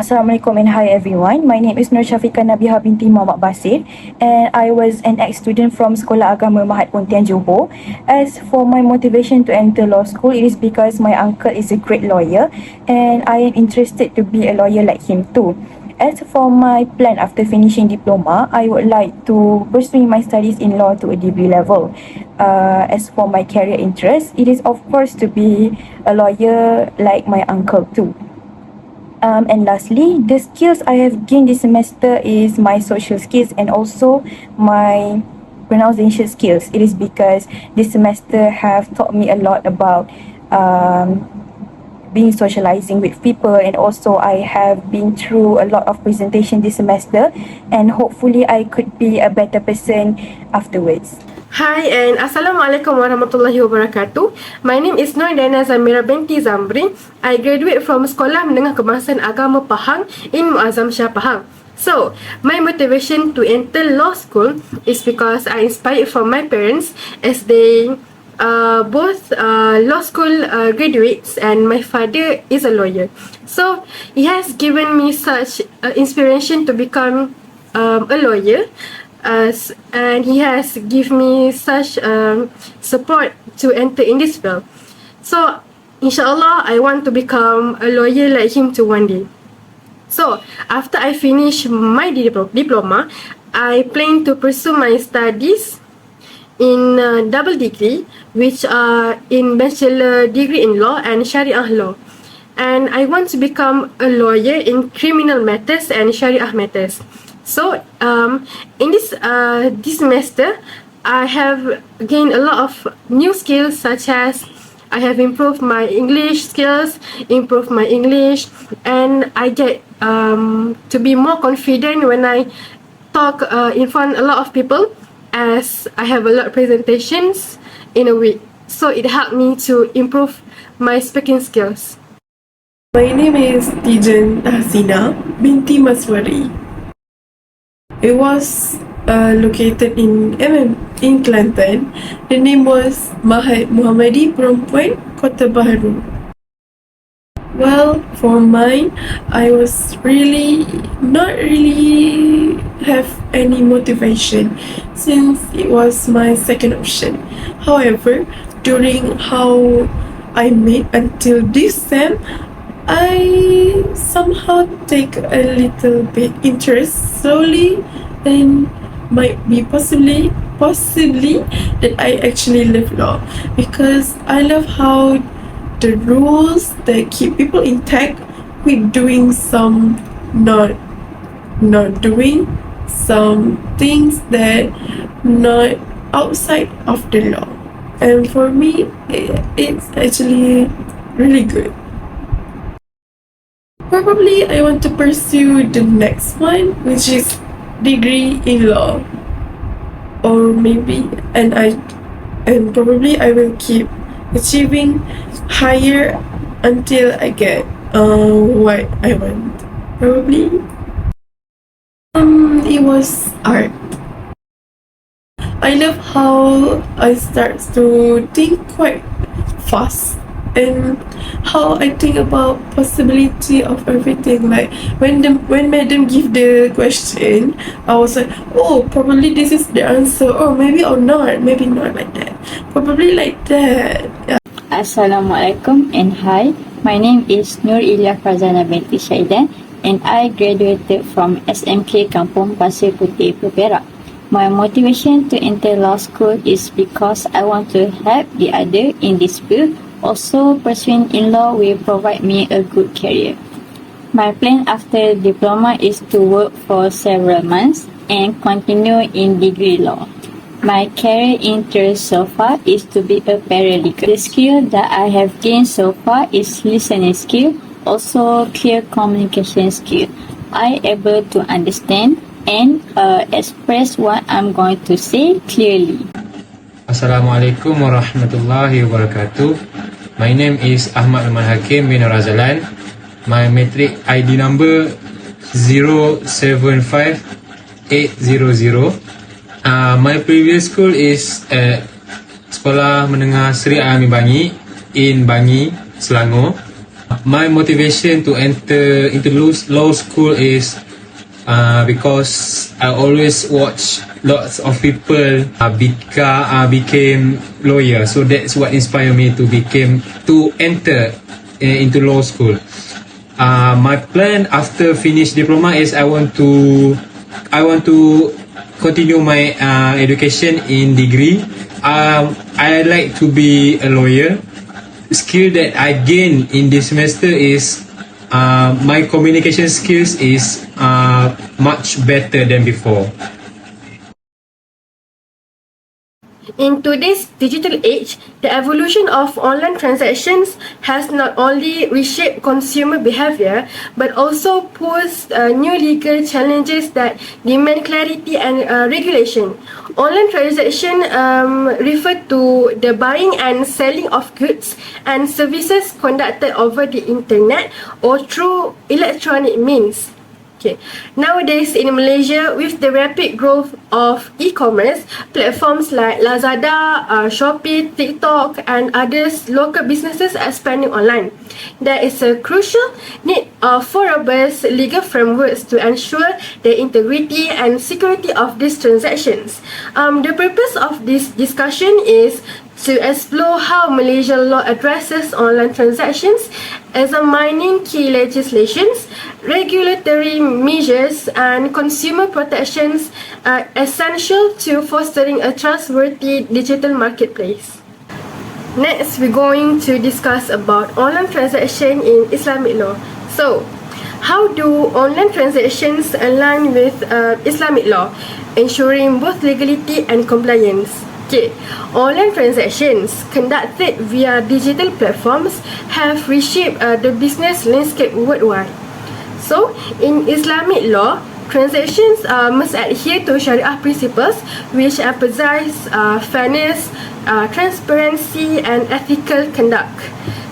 Assalamualaikum and hi everyone. My name is Nur Syafiqah Nabiha binti Muhammad Basir and I was an ex-student from Sekolah Agama Mahat Pontian Johor. As for my motivation to enter law school, it is because my uncle is a great lawyer and I am interested to be a lawyer like him too. As for my plan after finishing diploma, I would like to pursue my studies in law to a degree level. As for my career interest, it is of course to be a lawyer like my uncle too. And lastly, the skills I have gained this semester is my social skills and also my pronunciation skills. It is because this semester have taught me a lot about being socializing with people, and also I have been through a lot of presentation this semester and hopefully I could be a better person afterwards. Hi and Assalamualaikum warahmatullahi wabarakatuh. My name is Nur Dana Zamira binti Zamri. I graduate from Sekolah Menengah Kebangsaan Agama Pahang in Muazzam Shah Pahang. So, my motivation to enter law school is because I inspired from my parents as they both law school graduates and my father is a lawyer. So, it has given me such inspiration to become a lawyer. And he has given me such support to enter in this field. So, inshallah, I want to become a lawyer like him too one day. So, after I finish my diploma, I plan to pursue my studies in double degree, which are in bachelor degree in law and Sharia law. And I want to become a lawyer in criminal matters and Sharia matters. So, in this semester, I have gained a lot of new skills, such as I have improved my English skills, improved my English, and I get to be more confident when I talk in front of a lot of people, as I have a lot of presentations in a week. So it helped me to improve my speaking skills. My name is Tijan Hasina binti Maswari. It was located in Kelantan. The name was Mahat Muhammadi Perempuan Kota Baharu. Well, for mine, I was not really have any motivation since it was my second option. However, during how I made until this sem, I somehow take a little bit interest slowly, and might be possibly that I actually love law, because I love how the rules that keep people intact with doing some not doing some things that not outside of the law. And for me, it's actually really good. Probably I want to pursue the next one, which is degree in law, or maybe probably I will keep achieving higher until I get what I want. Probably it was art. I love how I start to think quite fast, and how I think about possibility of everything. Like when madam give the question, I was like, oh, probably this is the answer, or maybe or not, maybe not like that, probably like that. Assalamualaikum and hi. My name is Nur Ilia Farzana binti Syaidan and I graduated from SMK Kampung Pasir Putih Perak. My motivation to enter law school is because I want to help the other in this field. Also, pursuing in law will provide me a good career. My plan after diploma is to work for several months and continue in degree law. My career interest so far is to be a paralegal. The skill that I have gained so far is listening skill, also clear communication skill. I able to understand and express what I'm going to say clearly. Assalamualaikum warahmatullahi wabarakatuh. My name is Ahmad Rahman Hakim bin Razalan. My matric ID number 075800. My previous school is at Sekolah Menengah Seri Alami Bangi in Bangi, Selangor. My motivation to enter into law school is because I always watch lots of people became lawyer. So that's what inspired me to enter into law school. My plan after finish diploma is I want to continue my education in degree. I like to be a lawyer. Skill that I gain in this semester is my communication skills is much better than before. In today's digital age, the evolution of online transactions has not only reshaped consumer behavior but also posed new legal challenges that demand clarity and regulation. Online transaction refer to the buying and selling of goods and services conducted over the internet or through electronic means. Okay. Nowadays in Malaysia, with the rapid growth of e-commerce, platforms like Lazada, Shopee, TikTok and others local businesses are expanding online. There is a crucial need for robust legal frameworks to ensure the integrity and security of these transactions. The purpose of this discussion is to explore how Malaysian law addresses online transactions, examining key legislations, regulatory measures and consumer protections are essential to fostering a trustworthy digital marketplace. Next, we're going to discuss about online transaction in Islamic law. So, how do online transactions align with Islamic law, ensuring both legality and compliance? Okay, online transactions conducted via digital platforms have reshaped the business landscape worldwide. So, in Islamic law, transactions must adhere to Sharia principles which emphasize fairness, transparency and ethical conduct.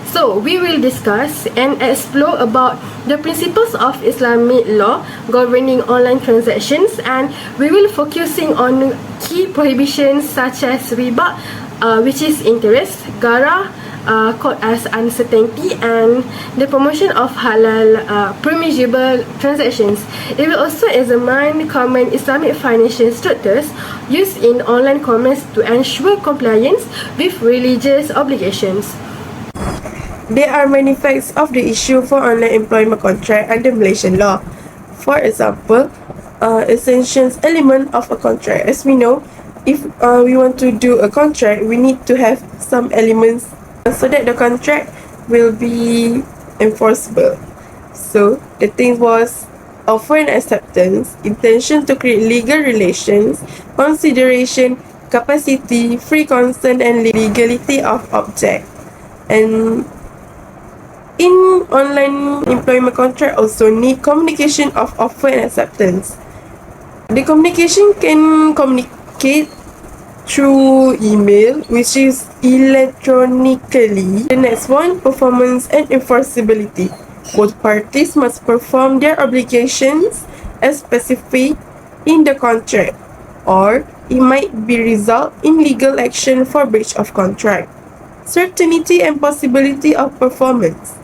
So, we will discuss and explore about the principles of Islamic law governing online transactions, and we will focusing on key prohibitions such as riba, which is interest, gara, called as uncertainty, and the promotion of halal permissible transactions. It will also examine common Islamic financial structures used in online commerce to ensure compliance with religious obligations. There are many facts of the issue for online employment contract under Malaysian law. For example, essential element of a contract. As we know, if we want to do a contract, we need to have some elements so that the contract will be enforceable. So the thing was offer and acceptance, intention to create legal relations, consideration, capacity, free consent and legality of object. And in online employment contract also need communication of offer and acceptance. The communication can communicate through email, which is electronically. The next one, performance and enforceability. Both parties must perform their obligations as specified in the contract, or it might be result in legal action for breach of contract. Certainty and possibility of performance.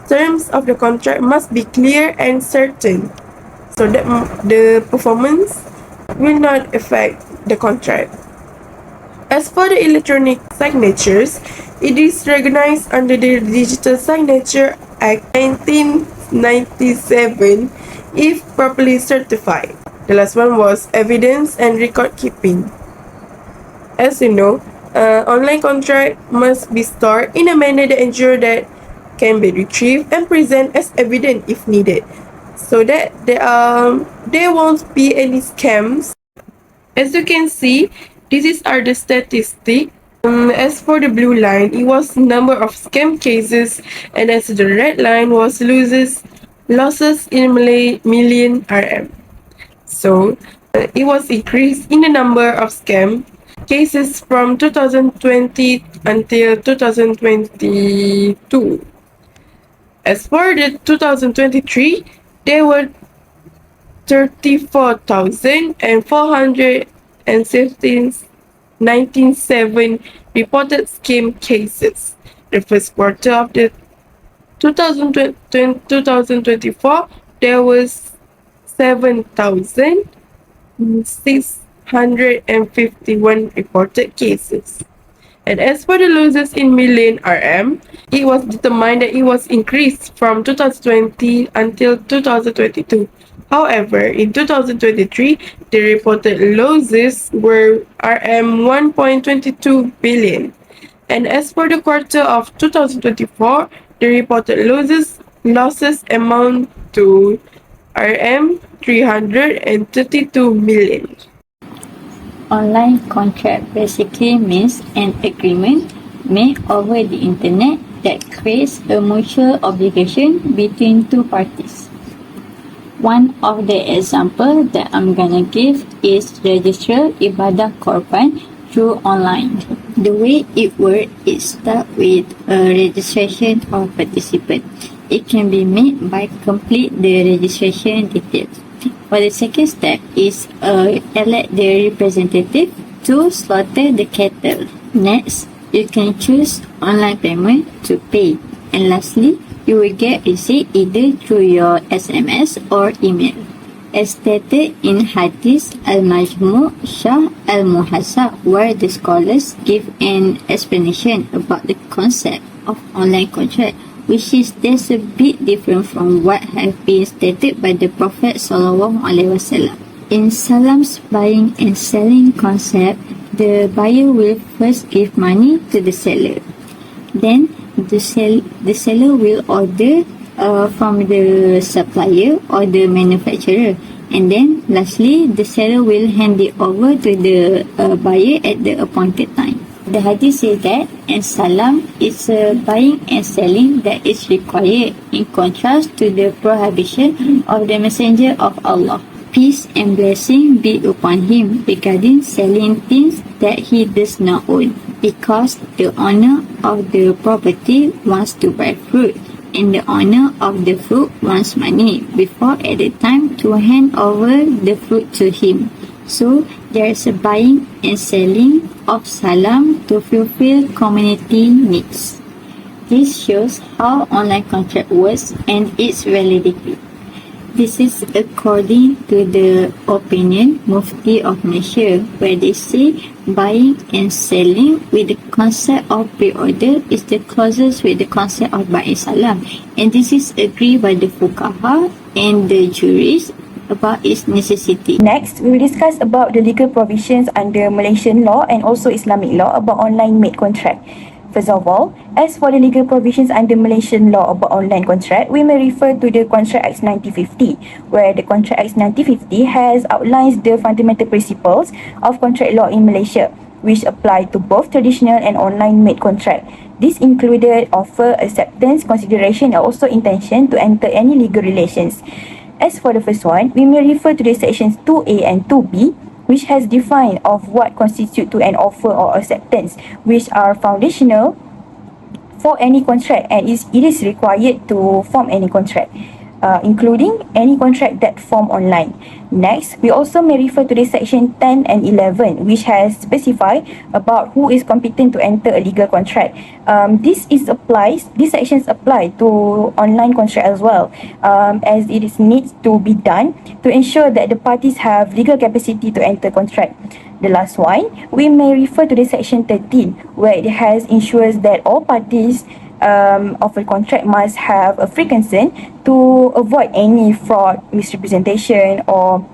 Terms of the contract must be clear and certain so that the performance will not affect the contract. As for the electronic signatures, it is recognized under the Digital Signature Act 1997 if properly certified. The last one was evidence and record keeping. As you know, online contract must be stored in a manner that ensure that can be retrieved and present as evidence if needed, so that there won't be any scams. As you can see, are the statistics. As for the blue line, it was number of scam cases, and as the red line was losses in million RM. So it was increased in the number of scam cases from 2020 until 2022. As for the 2023, there were 34,497 reported scam cases. The first quarter of the 2024, there was 7,651 reported cases. And as for the losses in million RM, it was determined that it was increased from 2020 until 2022. However, in 2023, the reported losses were RM 1.22 billion. And as for the quarter of 2024, the reported losses amount to RM 332 million. Online contract basically means an agreement made over the internet that creates a mutual obligation between two parties. One of the examples that I'm gonna give is register ibadah korban through online. The way it works is start with a registration of participant. It can be made by complete the registration details. For the second step is elect the representative to slaughter the cattle. Next, you can choose online payment to pay. And lastly, you will get receipt either through your SMS or email. As stated in Hadith Al-Majmu' Shah Al-Muhasa, where the scholars give an explanation about the concept of online contract, which is there's a bit different from what have been stated by the Prophet SAW. In Salam's buying and selling concept, the buyer will first give money to the seller. Then the seller will order from the supplier or the manufacturer, and then lastly the seller will hand it over to the buyer at the appointed time. The hadith says that and salam is a buying and selling that is required, in contrast to the prohibition of the Messenger of Allah, peace and blessing be upon him, regarding selling things that he does not own, because the owner of the property wants to buy fruit, and the owner of the fruit wants money before at the time to hand over the fruit to him. So there is a buying and selling of salam to fulfill community needs. This shows how online contract works and its validity. This is according to the opinion Mufti of Malaysia, where they say buying and selling with the concept of pre-order is the closest with the concept of buying salam, and this is agreed by the fuqaha and the jurists about its necessity. Next, we will discuss about the legal provisions under Malaysian law and also Islamic law about online made contract. First of all, as for the legal provisions under Malaysian law about online contract, we may refer to the Contract Act 1950, where the Contract Act 1950 has outlines the fundamental principles of contract law in Malaysia, which apply to both traditional and online made contract. This included offer, acceptance, consideration, and also intention to enter any legal relations. As for the first one, we may refer to the sections 2A and 2B, which has defined of what constitute to an offer or acceptance, which are foundational for any contract, and it is required to form any contract, including any contract that form online. Next, we also may refer to the section 10 and 11, which has specified about who is competent to enter a legal contract. These sections apply to online contract as well, as it is needs to be done to ensure that the parties have legal capacity to enter contract. The last one, we may refer to the section 13, where it has ensures that all parties of a contract must have a free consent to avoid any fraud, misrepresentation, or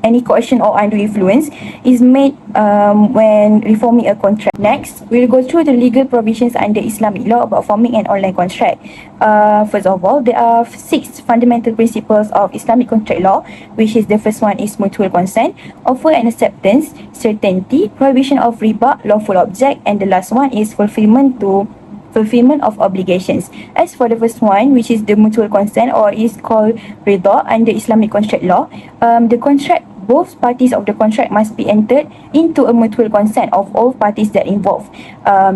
any coercion or undue influence is made when reforming a contract. Next, we'll go through the legal provisions under Islamic law about forming an online contract. First of all, there are 6 fundamental principles of Islamic contract law, which is the first one is mutual consent, offer and acceptance, certainty, prohibition of riba, lawful object, and the last one is fulfillment of obligations. As for the first one, which is the mutual consent, or is called rida under Islamic contract law, both parties of the contract must be entered into a mutual consent of all parties that involved.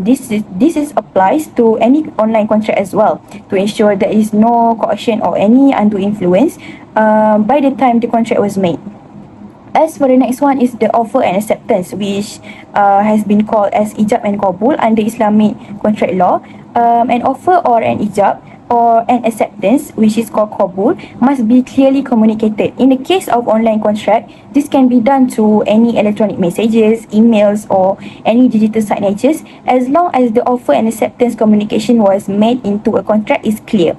This applies to any online contract as well, to ensure there is no coercion or any undue influence by the time the contract was made. As for the next one is the offer and acceptance, which has been called as ijab and qabul under Islamic contract law. An offer or an ijab or an acceptance, which is called qabul, must be clearly communicated. In the case of online contract, this can be done through any electronic messages, emails, or any digital signatures, as long as the offer and acceptance communication was made into a contract is clear.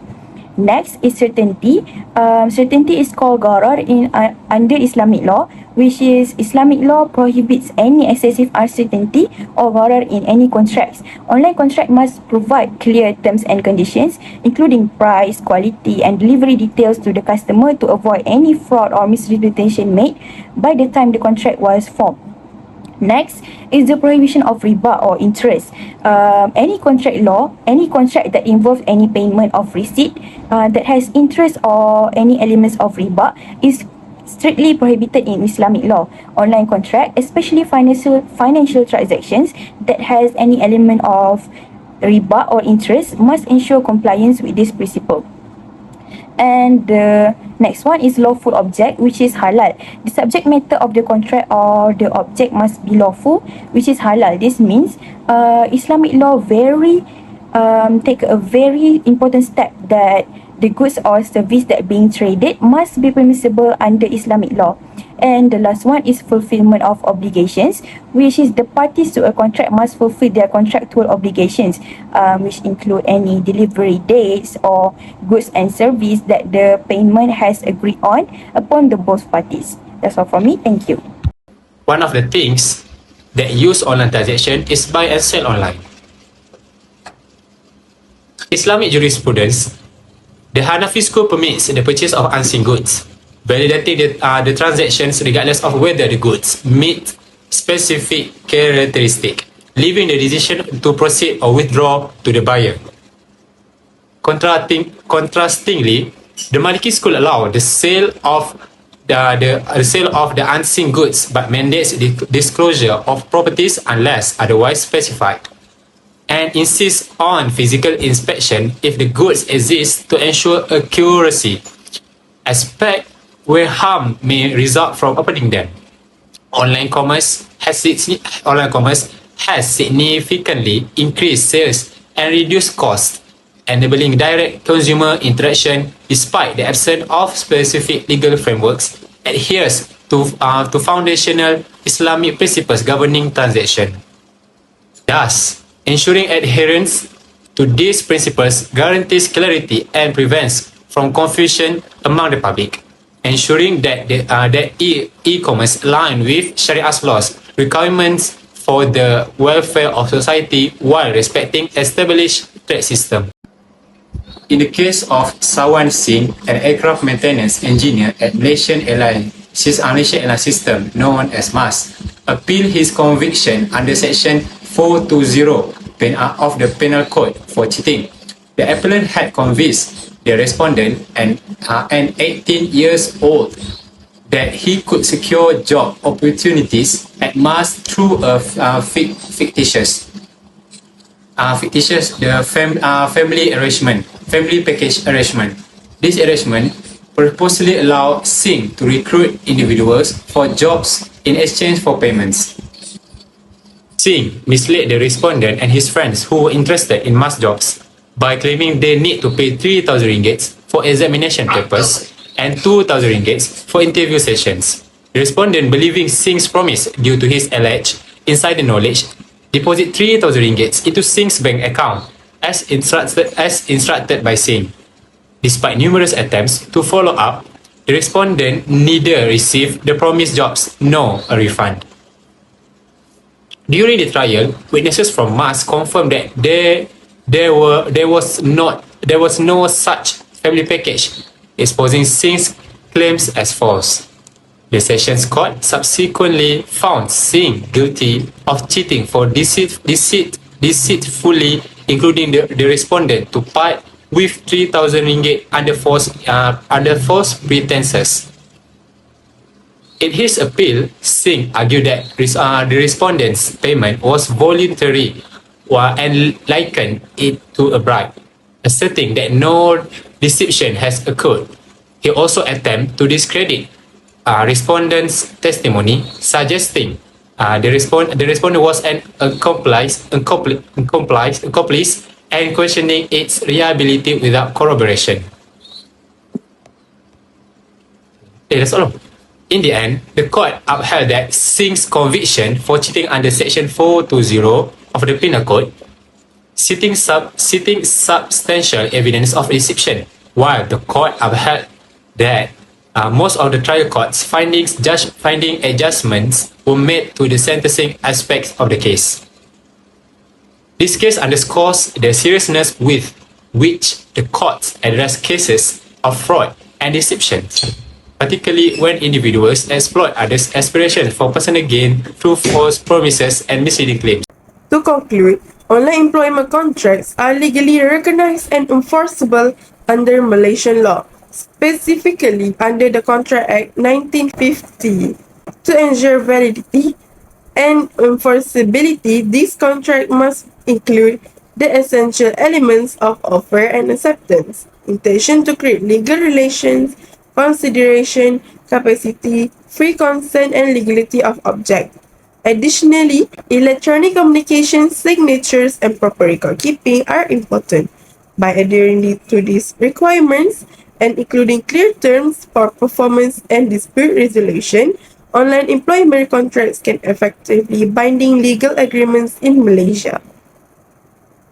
Next is certainty. Certainty is called gharar in under Islamic law, which is Islamic law prohibits any excessive uncertainty or gharar in any contracts. Online contract must provide clear terms and conditions, including price, quality, and delivery details to the customer to avoid any fraud or misrepresentation made by the time the contract was formed. Next is the prohibition of riba or interest. Any contract that involves any payment of receipt that has interest or any elements of riba is strictly prohibited in Islamic law. Online contract, especially financial transactions that has any element of riba or interest, must ensure compliance with this principle. And the next one is lawful object, which is halal. The subject matter of the contract or the object must be lawful, which is halal. This means Islamic law take a very important step that the goods or service that being traded must be permissible under Islamic law. And the last one is fulfillment of obligations, which is the parties to a contract must fulfill their contractual obligations, which include any delivery dates or goods and service that the payment has agreed on upon the both parties. That's all from me. Thank you. One of the things that use online transaction is buy and sell online. Islamic jurisprudence, the Hanafi school permits the purchase of unseen goods, validating the transactions regardless of whether the goods meet specific characteristic, leaving the decision to proceed or withdraw to the buyer. Contrastingly, the Maliki school allow the sale of the unseen goods but mandates the disclosure of properties unless otherwise specified, and insists on physical inspection if the goods exist to ensure accuracy, aspect where harm may result from opening them. Online commerce has significantly increased sales and reduced costs, enabling direct consumer interaction despite the absence of specific legal frameworks adheres to foundational Islamic principles governing transaction. Thus, ensuring adherence to these principles guarantees clarity and prevents from confusion among the public, ensuring that e-commerce align with Shariah's laws, requirements for the welfare of society while respecting established trade system. In the case of Sawan Singh, an aircraft maintenance engineer at Malaysian Airline System known as MAS, appealed his conviction under Section 420 of the Penal Code for cheating. The appellant had convinced the respondent, an 18 years old, that he could secure job opportunities at MAS through a fictitious family package arrangement. This arrangement purposely allowed Singh to recruit individuals for jobs in exchange for payments. Singh misled the respondent and his friends who were interested in MAS jobs by claiming they need to pay 3,000 ringgit for examination papers and 2,000 ringgit for interview sessions. The respondent, believing Singh's promise due to his alleged insider knowledge, deposit 3,000 ringgit into Singh's bank account as instructed by Singh. Despite numerous attempts to follow up, the respondent neither received the promised jobs nor a refund. During the trial, witnesses from MAS confirmed that there was no such family package, exposing Singh's claims as false. The Sessions Court subsequently found Singh guilty of cheating for deceitfully including the respondent to part with 3,000 ringgit under false pretenses. In his appeal, Singh argued that the respondent's payment was voluntary and likened it to a bribe, asserting that no deception has occurred. He also attempted to discredit respondent's testimony, suggesting the respondent was an accomplice and questioning its reliability without corroboration. That's all. In the end, the court upheld that Singh's conviction for cheating under Section 420 of the Penal Code, citing substantial evidence of deception, while the court upheld that most of the trial court's finding adjustments were made to the sentencing aspects of the case. This case underscores the seriousness with which the courts address cases of fraud and deception, particularly when individuals exploit others' aspirations for personal gain through false promises and misleading claims. To conclude, online employment contracts are legally recognized and enforceable under Malaysian law, specifically under the Contract Act 1950. To ensure validity and enforceability, this contract must include the essential elements of offer and acceptance, intention to create legal relations, consideration, capacity, free consent, and legality of object. Additionally, electronic communication, signatures, and proper record keeping are important. By adhering to these requirements and including clear terms for performance and dispute resolution, online employment contracts can effectively binding legal agreements in Malaysia.